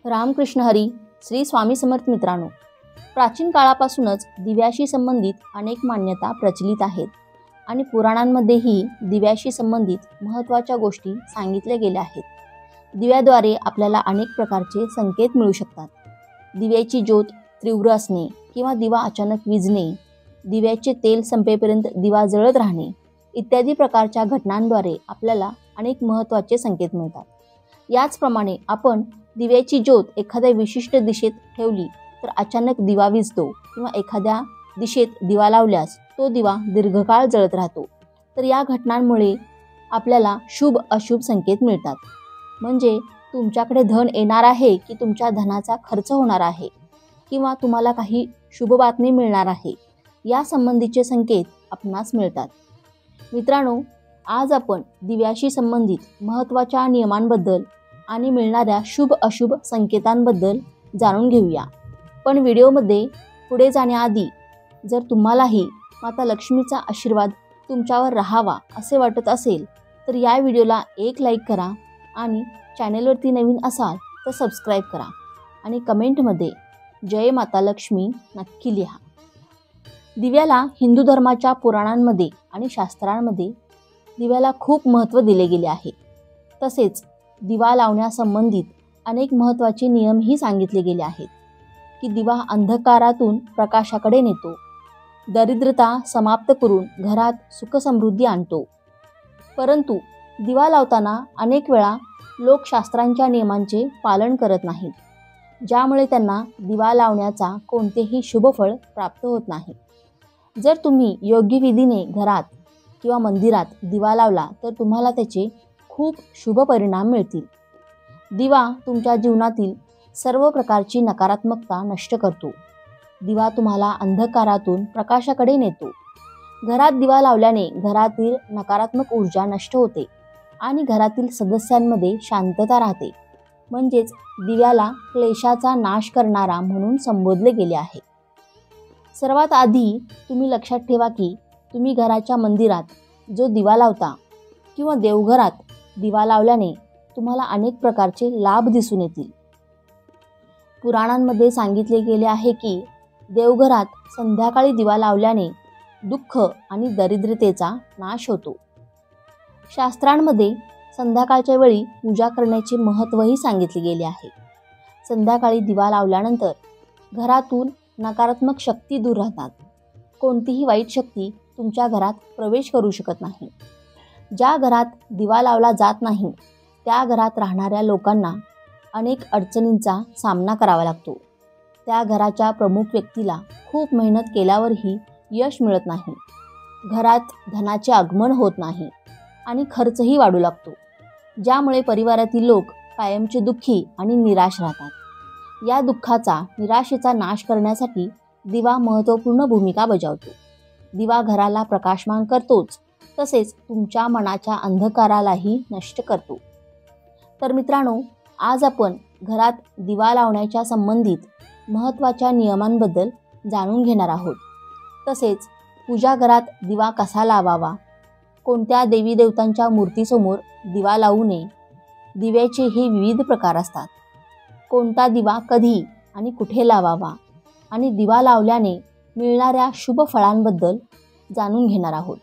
रामकृष्ण हरी. श्री स्वामी समर्थ. मित्रांनो, प्राचीन काळापासूनच दिव्याशी संबंधित अनेक मान्यता प्रचलित आहेत आणि पुराणांमध्येही दिव्याशी संबंधित महत्त्वाच्या गोष्टी सांगितल्या गेल्या आहेत. दिव्याद्वारे आपल्याला अनेक प्रकारचे संकेत मिळू शकतात. दिव्याची ज्योत तीव्र असणे किंवा दिवा अचानक विझणे, दिव्याचे तेल संपेपर्यंत दिवा जळत राहणे इत्यादी प्रकारच्या घटनांद्वारे आपल्याला अनेक महत्त्वाचे संकेत मिळतात. याचप्रमाणे आपण दिव्याची ज्योत एखाद्या विशिष्ट दिशेत ठेवली तर अचानक दिवा विझतो किंवा एखाद्या दिशेत दिवा लावल्यास तो दिवा दीर्घकाळ जळत राहतो. तर या घटनांमुळे आपल्याला शुभ अशुभ संकेत मिळतात. म्हणजे तुमच्याकडे धन येणार आहे की तुमच्या धनाचा खर्च होणार आहे किंवा तुम्हाला काही शुभ बातमी मिळणार आहे, या संबंधीचे संकेत आपणास मिळतात. मित्रांनो, आज आपण दिव्याशी संबंधित महत्त्वाच्या नियमांबद्दल आणि मिळणाऱ्या शुभ अशुभ संकेतांबद्दल जाणून घेऊया. पण व्हिडिओमध्ये पुढे जाण्याआधी जर तुम्हालाही माता लक्ष्मीचा आशीर्वाद तुमच्यावर राहावा असे वाटत असेल तर या व्हिडिओला एक लाईक करा आणि चॅनेलवरती नवीन असाल तर सबस्क्राईब करा आणि कमेंटमध्ये जय माता लक्ष्मी नक्की लिहा. दिव्याला हिंदू धर्माच्या पुराणांमध्ये आणि शास्त्रांमध्ये दिव्याला खूप महत्त्व दिले गेले आहे. तसेच दिवा लावण्यासंबंधित अनेक महत्त्वाचे नियमही सांगितले गेले आहेत की दिवा अंधकारातून प्रकाशाकडे नेतो, दरिद्रता समाप्त करून घरात सुखसमृद्धी आणतो. परंतु दिवा लावताना अनेक वेळा लोक शास्त्रांच्या नियमांचे पालन करत नाहीत, ज्यामुळे त्यांना दिवा लावण्याचा कोणतेही शुभफळ प्राप्त होत नाही. जर तुम्ही योग्य विधीने घरात किंवा मंदिरात दिवा लावला तर तुम्हाला त्याचे खूप शुभ परिणाम मिळतील. दिवा तुमच्या जीवनातील सर्व प्रकारची नकारात्मकता नष्ट करतो. दिवा तुम्हाला अंधकारातून प्रकाशाकडे नेतो. घरात दिवा लावल्याने घरातील नकारात्मक ऊर्जा नष्ट होते आणि घरातील सदस्यांमध्ये शांतता राहते. म्हणजेच दिव्याला क्लेशाचा नाश करणारा म्हणून संबोधले गेले आहे. सर्वात आधी तुम्ही लक्षात ठेवा की तुम्ही घराच्या मंदिरात जो दिवा लावता किंवा देवघरात दिवा लावल्याने तुम्हाला अनेक प्रकारचे लाभ दिसून येतील. पुराणांमध्ये सांगितले गेले आहे की देवघरात संध्याकाळी दिवा लावल्याने दुःख आणि दरिद्रतेचा नाश होतो. शास्त्रांमध्ये संध्याकाळच्या वेळी पूजा करण्याचे महत्त्वही सांगितले गेले आहे. संध्याकाळी दिवा लावल्यानंतर घरातून नकारात्मक शक्ती दूर राहतात. कोणतीही वाईट शक्ती तुमच्या घरात प्रवेश करू शकत नाही. ज्या घरात दिवा लावला जात नाही त्या घरात राहणाऱ्या लोकांना अनेक अडचणींचा सामना करावा लागतो. त्या घराच्या प्रमुख व्यक्तीला खूप मेहनत केल्यावरही यश मिळत नाही. घरात धनाचे आगमन होत नाही आणि खर्चही वाढू लागतो, ज्यामुळे परिवारातील लोक कायमचे दुःखी आणि निराश राहतात. या दुःखाचा, निराशेचा नाश करण्यासाठी दिवा महत्त्वपूर्ण भूमिका बजावतो. दिवा घराला प्रकाशमान करतोच, तसेच तुमच्या मनाच्या अंधकारालाही नष्ट करतो. तर मित्रांनो, आज आपण घरात दिवा लावण्याच्या संबंधित महत्त्वाच्या नियमांबद्दल जाणून घेणार आहोत. तसेच पूजाघरात दिवा कसा लावावा, कोणत्या देवी देवतांच्या मूर्तीसमोर दिवा लावू नये, दिव्याचेही विविध प्रकार असतात, कोणता दिवा कधी आणि कुठे लावावा आणि दिवा लावल्याने मिळणाऱ्या शुभ फळांबद्दल जाणून घेणार आहोत.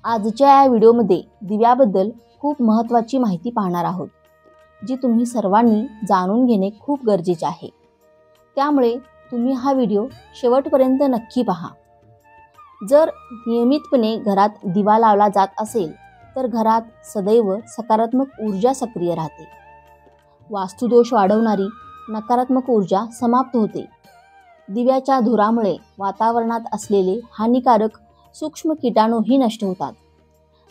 आजच्या या व्हिडिओमध्ये दिव्याबद्दल खूप महत्त्वाची माहिती पाहणार आहोत, जी तुम्ही सर्वांनी जाणून घेणे खूप गरजेचे आहे. त्यामुळे तुम्ही हा व्हिडिओ शेवटपर्यंत नक्की पहा. जर नियमितपणे घरात दिवा लावला जात असेल तर घरात सदैव सकारात्मक ऊर्जा सक्रिय राहते. वास्तुदोष वाढवणारी नकारात्मक ऊर्जा समाप्त होते. दिव्याच्या धुरामुळे वातावरणात असलेले हानिकारक सूक्ष्म किटाणूही नष्ट होतात.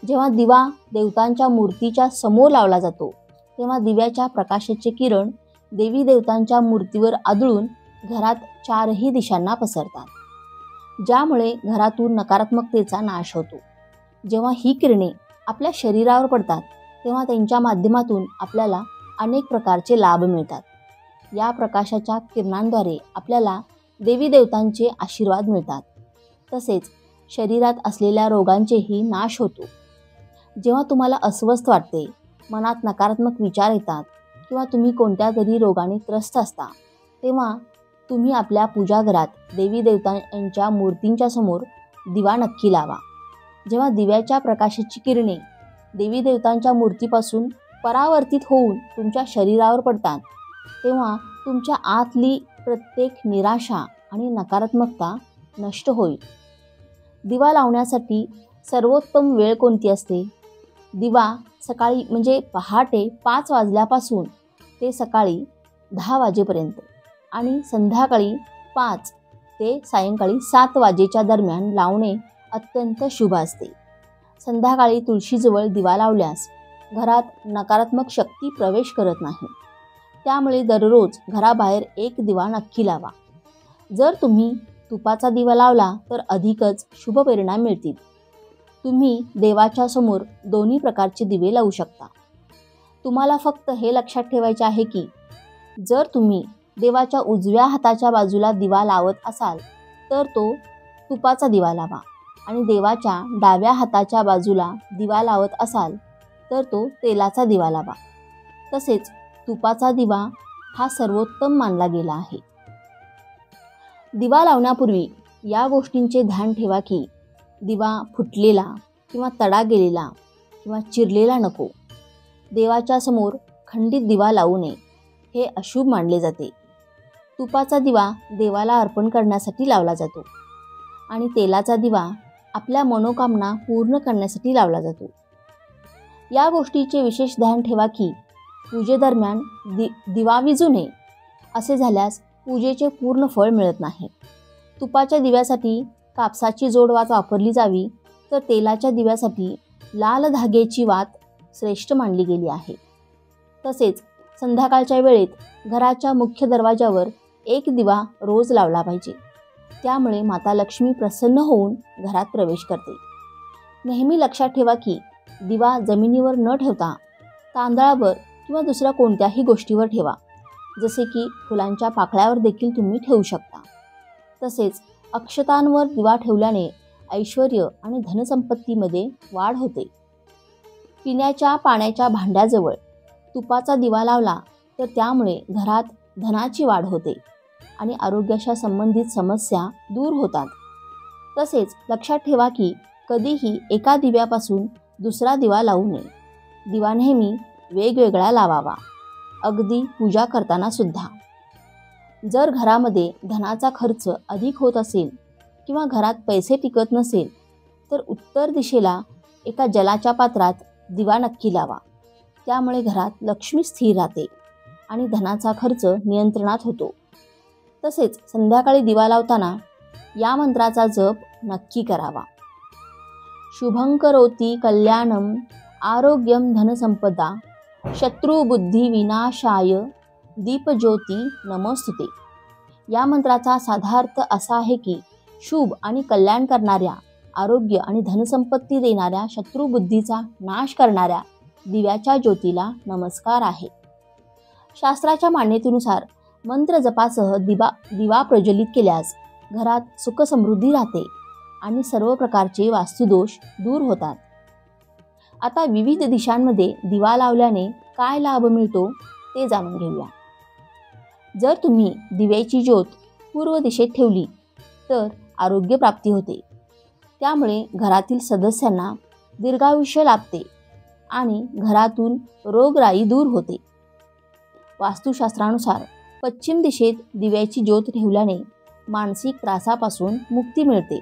जेव्हा दिवा देवतांच्या मूर्तीच्या समोर लावला जातो तेव्हा दिव्याच्या प्रकाशाचे किरण देवी देवतांच्या मूर्तीवर आदळून घरात चारही दिशांना पसरतात, ज्यामुळे घरातून नकारात्मकतेचा नाश होतो. जेव्हा ही किरणे आपल्या शरीरावर पडतात तेव्हा त्यांच्या माध्यमातून आपल्याला अनेक प्रकारचे लाभ मिळतात. या प्रकाशाच्या किरणांद्वारे आपल्याला देवी देवतांचे आशीर्वाद मिळतात. तसेच शरीरात असलेल्या रोगांचेही नाश होतो. जेव्हा तुम्हाला अस्वस्थ वाटते, मनात नकारात्मक विचार येतात किंवा तुम्ही कोणत्या तरी रोगाने त्रस्त असता, तेव्हा तुम्ही आपल्या पूजाघरात देवी देवता यांच्या मूर्तींच्या समोर दिवा नक्की लावा. जेव्हा दिव्याच्या प्रकाशाची किरणे देवी देवतांच्या मूर्तीपासून परावर्तित होऊन तुमच्या शरीरावर पडतात, तेव्हा तुमच्या आतली प्रत्येक निराशा आणि नकारात्मकता नष्ट होईल. दिवा लावण्यासाठी सर्वोत्तम वेळ कोणती असते? दिवा सकाळी म्हणजे पहाटे 5 वाजल्यापासून ते सकाळी 10 वाजेपर्यंत आणि संध्याकाळी 5 ते सायंकाळी 7 वाजेच्या दरम्यान लावणे अत्यंत शुभ असते. संध्याकाळी तुळशीजवळ दिवा लावल्यास घरात नकारात्मक शक्ती प्रवेश करत नाही. त्यामुळे दररोज घराबाहेर एक दिवा नक्की लावा. जर तुम्ही तुपाचा दिवा लावला तर अधिकच शुभ परिणाम मिळतील. तुम्ही देवाच्या समोर दोन्ही प्रकारचे दिवे लावू शकता. तुम्हाला फक्त हे लक्षात ठेवायचे आहे की जर तुम्ही देवाच्या उजव्या हाताच्या बाजूला दिवा लावत असाल तर तो तुपाचा दिवा लावा आणि देवाच्या डाव्या हाताच्या बाजूला दिवा लावत असाल तर तो तेलाचा दिवा लावा. तसेच तुपाचा दिवा हा सर्वोत्तम मानला गेला आहे. दिवा लावण्यापूर्वी या गोष्टींचे ध्यान ठेवा की दिवा फुटलेला किंवा तडा गेलेला किंवा चिरलेला नको. देवाच्या समोर खंडित दिवा लावू नये, हे अशुभ मानले जाते. तुपाचा दिवा देवाला अर्पण करण्यासाठी लावला जातो आणि तेलाचा दिवा आपल्या मनोकामना पूर्ण करण्यासाठी लावला जातो. या गोष्टीचे विशेष ध्यान ठेवा की पूजेदरम्यान दिवा विझू नये. असे झाल्यास पूजेचे पूर्ण फळ मिळत नाही. तुपाच्या दिव्यासाठी कापसाची जोड वात वापरली जावी तर तेलाच्या दिव्यासाठी लाल धाग्याची वात श्रेष्ठ मानली गेली आहे. तसेच संध्याकाळच्या वेळेत घराच्या मुख्य दरवाजावर एक दिवा रोज लावला पाहिजे. त्यामुळे माता लक्ष्मी प्रसन्न होऊन घरात प्रवेश करते. नेहमी लक्षात ठेवा की दिवा जमिनीवर न ठेवता तांदळावर किंवा दुसऱ्या कोणत्याही गोष्टीवर ठेवा. जसे की फुलांच्या पाकळ्यावर देखील तुम्ही ठेवू शकता. तसेच अक्षतांवर दिवा ठेवल्याने ऐश्वर आणि धनसंपत्तीमध्ये वाढ होते. पिण्याच्या पाण्याच्या भांड्याजवळ तुपाचा दिवा लावला तर त्यामुळे घरात धनाची वाढ होते आणि आरोग्याच्या संबंधित समस्या दूर होतात. तसेच लक्षात ठेवा की कधीही एका दिव्यापासून दुसरा दिवा लावू नये. दिवा नेहमी वेगवेगळा लावावा, अगदी पूजा करताना सुद्धा. जर घरामध्ये धनाचा खर्च अधिक होत असेल किंवा घरात पैसे टिकत नसेल तर उत्तर दिशेला एका जलाच्या पात्रात दिवा नक्की लावा. त्यामुळे घरात लक्ष्मी स्थिर राहते आणि धनाचा खर्च नियंत्रणात होतो. तसेच संध्याकाळी दिवा लावताना या मंत्राचा जप नक्की करावा. शुभं करोति कल्याणं आरोग्यं धनसंपदा शत्रुबुद्धी विनाशाय दीपज्योती नमोस्तुते. या मंत्राचा साधार्थ असा आहे की शुभ आणि कल्याण करणाऱ्या, आरोग्य आणि धनसंपत्ती देणाऱ्या, शत्रुबुद्धीचा नाश करणाऱ्या दिव्याच्या ज्योतीला नमस्कार आहे. शास्त्राच्या मान्यतेनुसार मंत्र जपासह दिवा प्रज्वलित केल्यास घरात सुखसमृद्धी राहते आणि सर्व प्रकारचे वास्तुदोष दूर होतात. आता विविध दिशांमध्ये दिवा लावल्याने काय लाभ मिळतो ते जाणून घेऊया. जर तुम्ही दिव्याची ज्योत पूर्व दिशेत ठेवली तर आरोग्य प्राप्ती होते. त्यामुळे घरातील सदस्यांना दीर्घायुष्य लाभते आणि घरातून रोगराई दूर होते. वास्तुशास्त्रानुसार पश्चिम दिशेत दिव्याची ज्योत ठेवल्याने मानसिक त्रासापासून मुक्ती मिळते.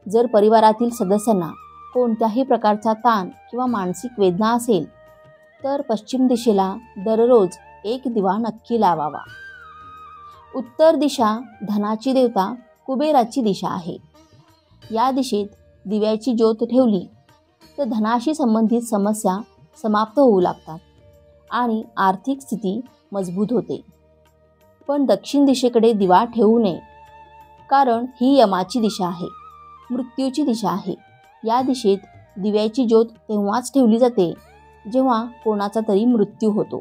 जर परिवारातील सदस्यांना कोणत्याही प्रकारचा ताण किंवा मानसिक वेदना असेल तर पश्चिम दिशेला दररोज एक दिवा नक्की लावावा. उत्तर दिशा धनाची देवता कुबेराची दिशा आहे. या दिशेत दिव्याची ज्योत ठेवली तर धनाशी संबंधित समस्या समाप्त होऊ लागतात आणि आर्थिक स्थिती मजबूत होते. पण दक्षिण दिशेकडे दिवा ठेवू नये, कारण ही यमाची दिशा आहे, मृत्यूची दिशा आहे. या दिशेत दिव्याची ज्योत तेव्हाच ठेवली जाते जेव्हा कोणाचा तरी मृत्यू होतो.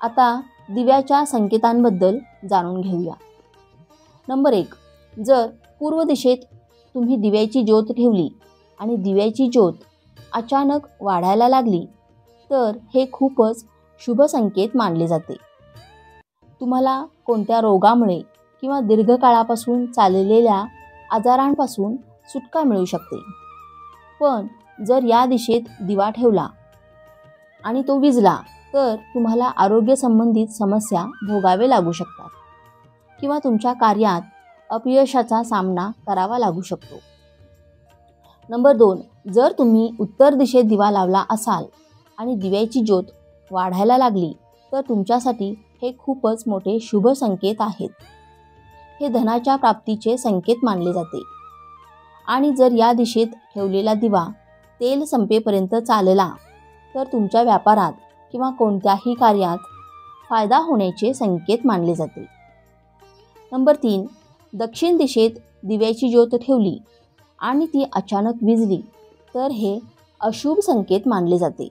आता दिव्याच्या संकेतांबद्दल जाणून घेऊया. नंबर 1, जर पूर्व दिशेत तुम्ही दिव्याची ज्योत ठेवली आणि दिव्याची ज्योत अचानक वाढायला लागली तर हे खूपच शुभ संकेत मानले जाते. तुम्हाला कोणत्या रोगामुळे किंवा दीर्घकाळापासून चाललेल्या आजारांपासून सुटका मिळू शकते. पण जर या दिशेत दिवा ठेवला आणि तो विझला तर तुम्हाला आरोग्य संबंधित समस्या भोगावे लागू शकतात किंवा तुमच्या कार्यात अपयशाचा सामना करावा लागू शकतो. नंबर 2, जर तुम्ही उत्तर दिशेत दिवा लावला असाल आणि दिव्याची ज्योत वाढायला लागली तर तुमच्यासाठी हे खूपच मोठे शुभ संकेत आहेत. हे धनाच्या प्राप्तीचे संकेत मानले जाते. आणि जर या दिशेत ठेवलेला दिवा तेल संपेपर्यंत चालला तर तुमच्या व्यापारात किंवा कोणत्याही कार्यात फायदा होण्याचे संकेत मानले जाते. नंबर 3, दक्षिण दिशेत दिव्याची ज्योत ठेवली आणि ती अचानक विझली तर हे अशुभ संकेत मानले जाते.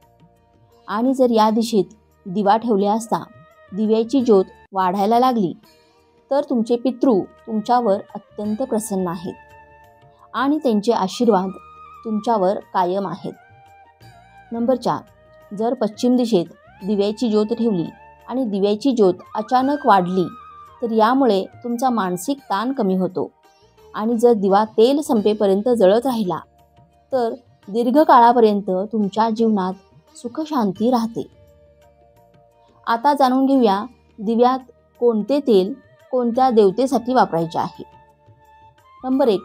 आणि जर या दिशेत दिवा ठेवले असता दिव्याची ज्योत वाढायला लागली तर तुमचे पितृ तुमच्यावर अत्यंत प्रसन्न आहेत आणि त्यांचे आशीर्वाद तुमच्यावर कायम आहेत. नंबर 4, जर पश्चिम दिशेत दिव्याची ज्योत ठेवली आणि दिव्याची ज्योत अचानक वाढली तर यामुळे तुमचा मानसिक ताण कमी होतो. आणि जर दिवा तेल संपेपर्यंत जळत राहिला तर दीर्घकाळापर्यंत तुमच्या जीवनात सुखशांती राहते. आता जाणून घेऊया दिव्यात कोणते तेल कोणत्या देवतेसाठी वापरायचे आहे. नंबर 1,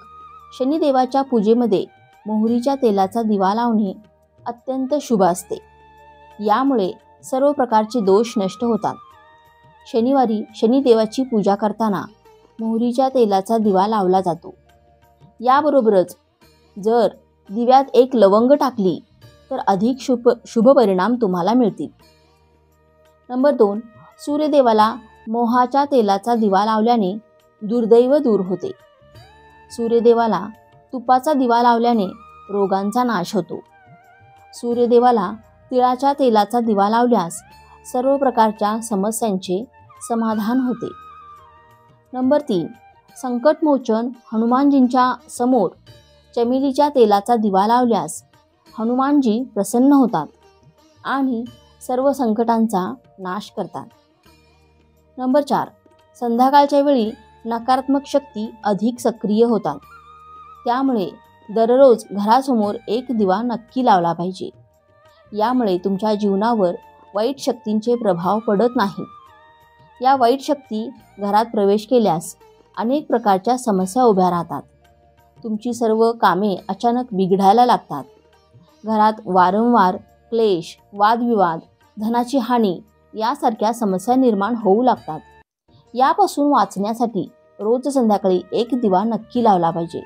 शनिदेवाच्या पूजेमध्ये मोहरीच्या तेलाचा दिवा लावणे अत्यंत शुभ असते. यामुळे सर्व प्रकारचे दोष नष्ट होतात. शनिवारी शनिदेवाची पूजा करताना मोहरीच्या तेलाचा दिवा लावला जातो. याबरोबरच जर दिव्यात एक लवंग टाकली तर अधिक शुभ परिणाम तुम्हाला मिळतील. नंबर 2, सूर्यदेवाला मोहाच्या तेलाचा दिवा लावल्याने दुर्दैव दूर होते. सूर्यदेवाला तुपाचा दिवा लावल्याने रोगांचा नाश होतो. सूर्यदेवाला तिळाच्या तेलाचा दिवा लावल्यास सर्व प्रकारच्या समस्यांचे समाधान होते. नंबर 3, संकटमोचन हनुमानजींच्या समोर चमेलीच्या तेलाचा दिवा लावल्यास हनुमानजी प्रसन्न होतात आणि सर्व संकटांचा नाश करतात. नंबर 4, संध्याकाळच्या वेळी नकारात्मक शक्ती अधिक सक्रिय होतात. त्यामुळे दररोज घरासमोर एक दिवा नक्की लावला पाहिजे. यामुळे तुमच्या जीवनावर वाईट शक्तींचे प्रभाव पडत नाहीत. या वाईट शक्ती घरात प्रवेश केल्यास अनेक प्रकारच्या समस्या उभ्या राहतात. तुमची सर्व कामे अचानक बिघडायला लागतात. घरात वारंवार क्लेश, वादविवाद, धनाची हानी यासारख्या समस्या निर्माण होऊ लागतात. यापासून वाचण्यासाठी रोज संध्याकाळी एक दिवा नक्की लावला पाहिजे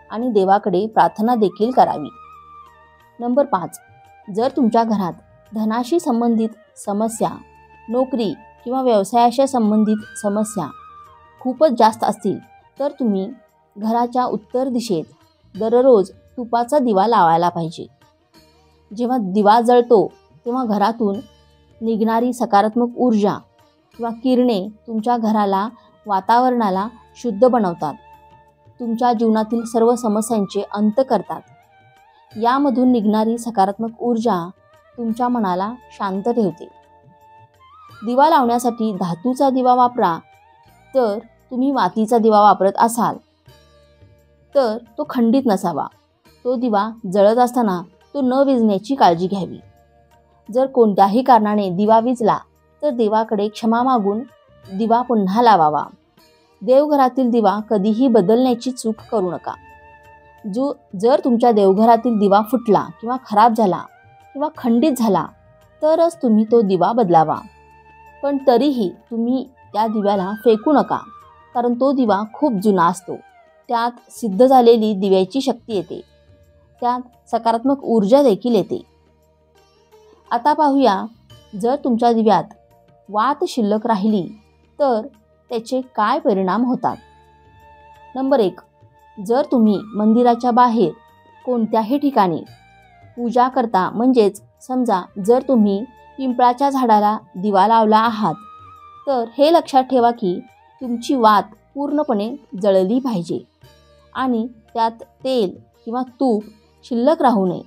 आणि देवाकडे प्रार्थना देखील करावी. नंबर 5, जर तुमच्या घरात धनाशी संबंधित समस्या, नोकरी किंवा व्यवसायाशी संबंधित समस्या खूपच जास्त असतील तर तुम्ही घराच्या उत्तर दिशेत दररोज तुपाचा दिवा लावायला पाहिजे. जेव्हा दिवा जळतो तेव्हा घरातून निघणारी सकारात्मक ऊर्जा किंवा किरणे तुमच्या घराला, वातावरणाला शुद्ध बनवतात. तुमच्या जीवनातील सर्व समस्यांचे अंत करतात. यामधून निघणारी सकारात्मक ऊर्जा तुमच्या मनाला शांत ठेवते. दिवा लावण्यासाठी धातूचा दिवा वापरा. तर तुम्ही मातीचा दिवा वापरत असाल तर तो खंडित नसावा. तो दिवा जळत असताना तो न विझण्याची काळजी घ्यावी. जर कोणत्याही कारणाने दिवा विझला तर देवाकडे क्षमा मागून दिवा पुन्हा लावावा. देवघरातील दिवा कधीही बदलण्याची चूक करू नका. जर तुमच्या देवघरातील दिवा फुटला किंवा खराब झाला किंवा खंडित झाला तरच तुम्ही तो दिवा बदलावा. पण तरीही तुम्ही त्या दिव्याला फेकू नका, कारण तो दिवा खूप जुना असतो. त्यात सिद्ध झालेली दिव्याची शक्ती येते. त्यात सकारात्मक ऊर्जा देखील येते. आता पाहूया, जर तुमच्या दिव्यात वात शिल्लक राहिली तर त्याचे काय परिणाम होतात. नंबर 1, जर तुम्ही मंदिराच्या बाहेर कोणत्याही ठिकाणी पूजा करता, म्हणजेच समजा जर तुम्ही पिंपळाच्या झाडाला दिवा लावला आहात तर हे लक्षात ठेवा की तुमची वात पूर्णपणे जळली पाहिजे आणि त्यात तेल किंवा तूप शिल्लक राहू नये.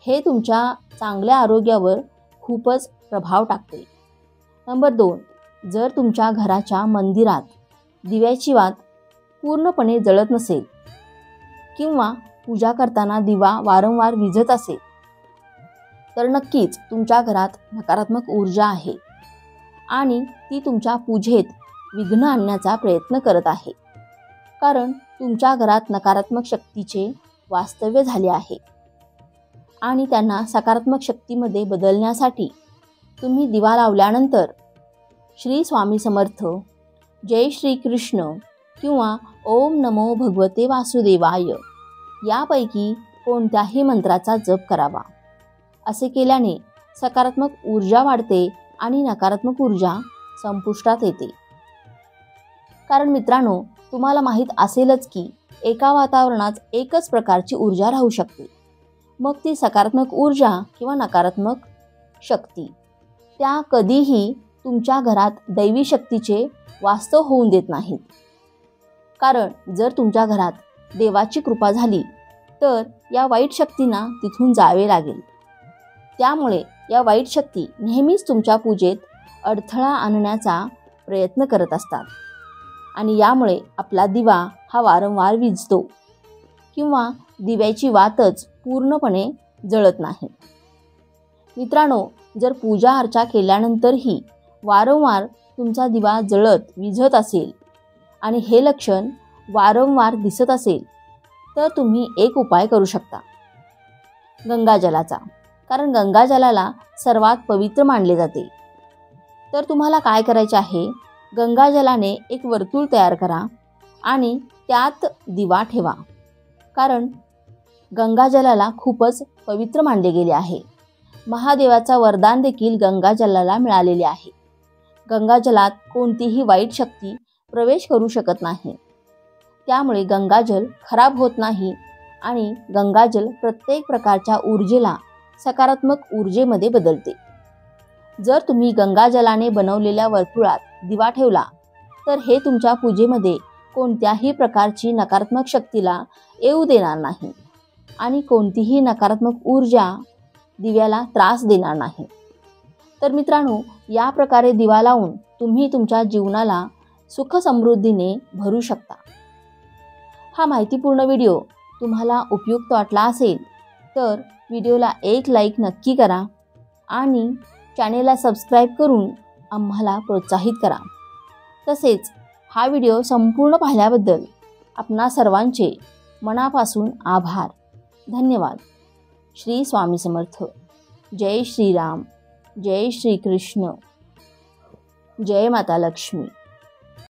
हे तुमच्या चांगल्या आरोग्यावर खूपच प्रभाव टाकते. नंबर 2, जर तुमच्या घराच्या मंदिरात दिव्याची वात पूर्णपणे जळत नसेल किंवा पूजा करताना दिवा वारंवार विझत असेल तर नक्कीच तुमच्या घरात नकारात्मक ऊर्जा आहे आणि ती तुमच्या पूजेत विघ्न आणण्याचा प्रयत्न करत आहे. कारण तुमच्या घरात नकारात्मक शक्तीचे वास्तव्य झाले आहे आणि त्यांना सकारात्मक शक्तीमध्ये बदलण्यासाठी तुम्ही दिवा लावल्यानंतर श्री स्वामी समर्थ, जय श्री कृष्ण किंवा ओम नमो भगवते वासुदेवाय यापैकी कोणत्याही मंत्राचा जप करावा. असे केल्याने सकारात्मक ऊर्जा वाढते आणि नकारात्मक ऊर्जा संपुष्टात येते. कारण मित्रांनो, तुम्हाला माहीत असेलच की एका वातावरणात एकच प्रकारची ऊर्जा राहू शकते. मग ती सकारात्मक ऊर्जा किंवा नकारात्मक शक्ती, त्या कधीही तुमच्या घरात दैवी शक्तीचे वास्तव होऊन देत नाहीत. कारण जर तुमच्या घरात देवाची कृपा झाली तर या वाईट शक्तींना तिथून जावे लागेल. त्यामुळे या वाईट शक्ती नेहमीच तुमच्या पूजेत अडथळा आणण्याचा प्रयत्न करत असतात आणि यामुळे आपला दिवा हा वारंवार विझतो किंवा दिव्याची वातच पूर्णपणे जळत नाही. मित्रांनो, जर पूजा अर्चा केल्यानंतरही वारंवार तुमचा दिवा जळत विझत असेल आणि हे लक्षण वारंवार दिसत असेल तर तुम्ही एक उपाय करू शकता, गंगाजलाचा. कारण गंगाजलाला सर्वात पवित्र मानले जाते. तर तुम्हाला काय करायचे आहे, गंगाजलाने एक वर्तुळ तयार करा आणि त्यात दिवा ठेवा. कारण गंगाजलाला खूपच पवित्र मानले गेले आहे. महादेवाचा वरदान देखील गंगाजलाला मिळालेले आहे. गंगाजलात कोणतीही वाईट शक्ती प्रवेश करू शकत नाही. त्यामुळे गंगाजल खराब होत नाही आणि गंगाजल प्रत्येक प्रकारच्या ऊर्जेला सकारात्मक ऊर्जेमध्ये बदलते. जर तुम्ही गंगाजलाने बनवलेल्या वर्तुळात दिवा ठेवला तर हे तुमच्या पूजेमध्ये कोणत्याही प्रकारची नकारात्मक शक्तीला येऊ देणार नाही आणि कोणतीही नकारात्मक ऊर्जा दिव्याला त्रास देणार नाही. तर मित्रांनो, या प्रकारे दिवा लावून तुम्ही तुमच्या जीवनाला सुख समृद्धीने भरू शकता. हा माहितीपूर्ण व्हिडिओ तुम्हाला उपयुक्त वाटला असेल तर व्हिडिओला एक लाईक नक्की करा आणि चॅनेलला सबस्क्राईब करून आम्हाला प्रोत्साहित करा. तसेच हा व्हिडिओ संपूर्ण पाहिल्याबद्दल आपणा सर्वांचे मनापासून आभार. धन्यवाद. श्री स्वामी समर्थ. जय श्रीराम, जय श्री कृष्ण, जय माता लक्ष्मी.